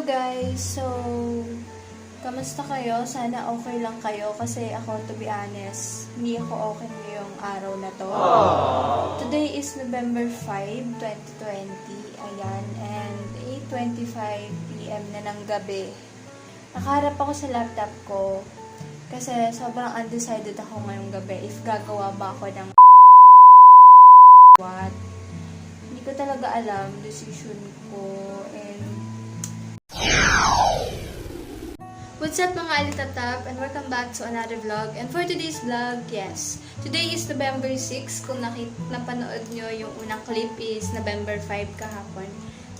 guys! So, kamusta kayo? Sana okay lang kayo kasi ako, to be honest, hindi ako okay ngayong araw na to. Today is November 5, 2020. Ayan, and 8:25 PM na ng gabi. Nakaharap ako sa laptop ko kasi sobrang undecided ako ngayong gabi if gagawa ba ako ng what. Hindi ko talaga alam decision ko and what's up mga alitatap and welcome back to another vlog. And for today's vlog, yes, today is November 6. Kung napanood nyo yung unang clip is November 5 kahapon.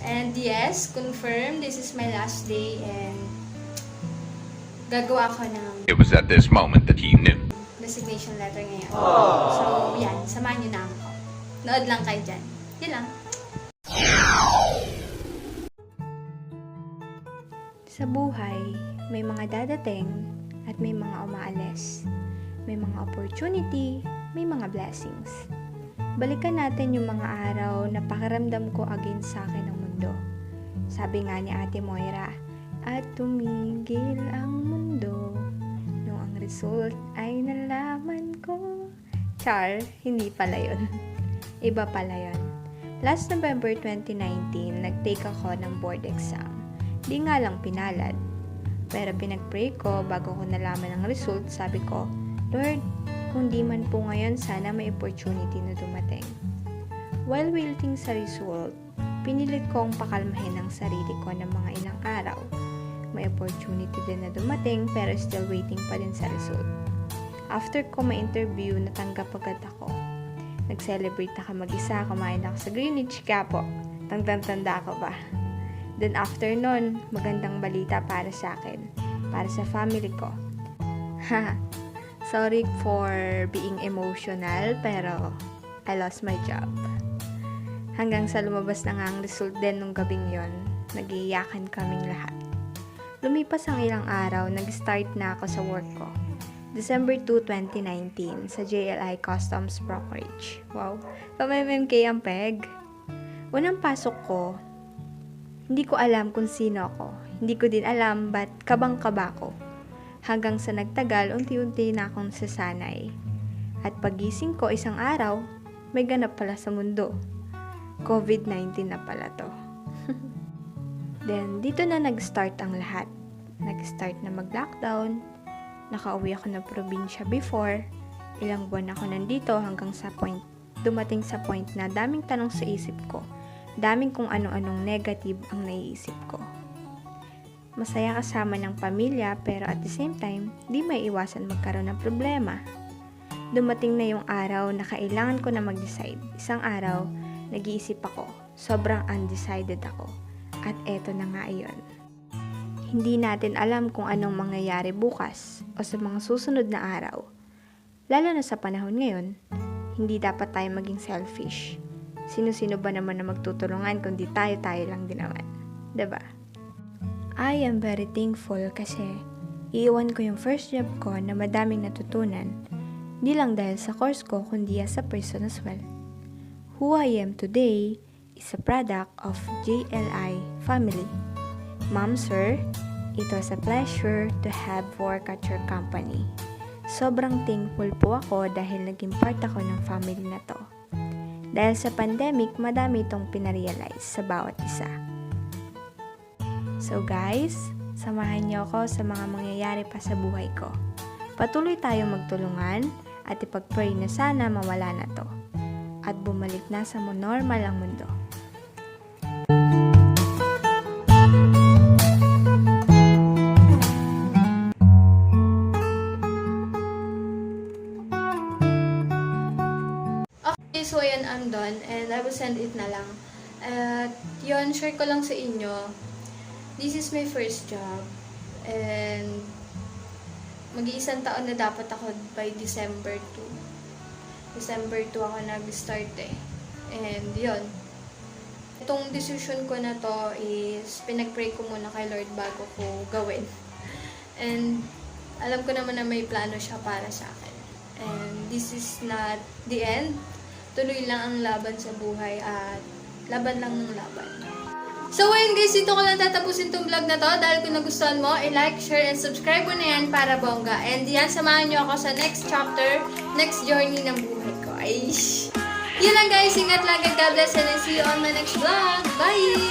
And yes, confirm, this is my last day and gagawa ko ng It was at this moment that he knew. resignation letter ngayon. So yan, samahan nyo na ako. Nood lang kayo dyan. Yan lang. Sa buhay, may mga dadating at may mga umaalis. May mga opportunity, may mga blessings. Balikan natin yung mga araw na pakiramdam ko against sa akin ng mundo. Sabi nga ni Ate Moira, at tumigil ang mundo nung ang result ay nalaman ko. Char, hindi pala yun. Iba pala yun. Last November 2019, nag-take ako ng board exam. Di nga lang pinalad. Pero pinag-pray ko bago ko nalaman ang result, sabi ko, Lord, kung di man po ngayon, sana may opportunity na dumating. While waiting sa result, pinilit kong pakalmahin ang sarili ko ng mga ilang araw. May opportunity din na dumating pero still waiting pa din sa result. After ko ma-interview, natanggap agad ako. Nag-celebrate na ka mag-isa, kumain ako sa Greenwich, Quiapo. Tanda ko ba? Then after nun, magandang balita para sa akin, para sa family ko. Sorry for being emotional, pero I lost my job. Hanggang sa lumabas na nga ang result din nung gabing yon, nag-iiyakan kaming lahat. Lumipas ang ilang araw, nag-start na ako sa work ko. December 2, 2019, sa JLI Customs Brokerage. Wow, pamMMK ang peg. Unang pasok ko, hindi ko alam kung sino ako. Hindi ko din alam ba't kabang-kaba ko. Hanggang sa nagtagal, unti-unti na akong sasanay. At pagising ko isang araw, may ganap pala sa mundo. COVID-19 na pala to. Then, dito na nag-start ang lahat. Nag-start na mag-lockdown. Nakauwi ako ng probinsya before. Ilang buwan ako nandito hanggang sa point, dumating sa point na daming tanong sa isip ko. Daming kung anong-anong negative ang naiisip ko. Masaya kasama ng pamilya pero at the same time, di may iwasan magkaroon ng problema. Dumating na yung araw na kailangan ko na mag-decide. Isang araw, nag-iisip ako. Sobrang undecided ako. At eto na nga iyon. Hindi natin alam kung anong mangyayari bukas o sa mga susunod na araw. Lalo na sa panahon ngayon, hindi dapat tayo maging selfish. Sino-sino ba naman na magtutulungan kundi tayo-tayo lang din naman. Diba? I am very thankful kasi iiwan ko yung first job ko na madaming natutunan. Hindi lang dahil sa course ko kundi as a person as well. Who I am today is a product of JLI family. Ma'am, sir, it was a pleasure to have work at your company. Sobrang thankful po ako dahil naging part ako ng family na to. Dahil sa pandemic, madami itong pinarealize sa bawat isa. So guys, samahan niyo ako sa mga mangyayari pa sa buhay ko. Patuloy tayong magtulungan at ipag-pray na sana mawala na to. At bumalik na sa normal ang mundo. So, ayan, I'm done. And I will send it na lang. At, yun, share ko lang sa inyo. This is my first job. And, mag-iisang taon na dapat ako by December 2. December 2 ako nag-start eh. And, yun. Itong decision ko na to is, pinag-pray ko muna kay Lord bago ko gawin. And, alam ko naman na may plano siya para sa akin. And, this is not the end. Tuloy lang ang laban sa buhay at laban lang ng laban. So, ayun guys, dito ko lang tatapusin tong vlog na to. Dahil kung nagustuhan mo, i-like, share, and subscribe mo na yan para bongga. And yan, samahan nyo ako sa next chapter, next journey ng buhay ko. Ay, yun lang guys, ingat lang, God bless, and I'll see you on my next vlog. Bye!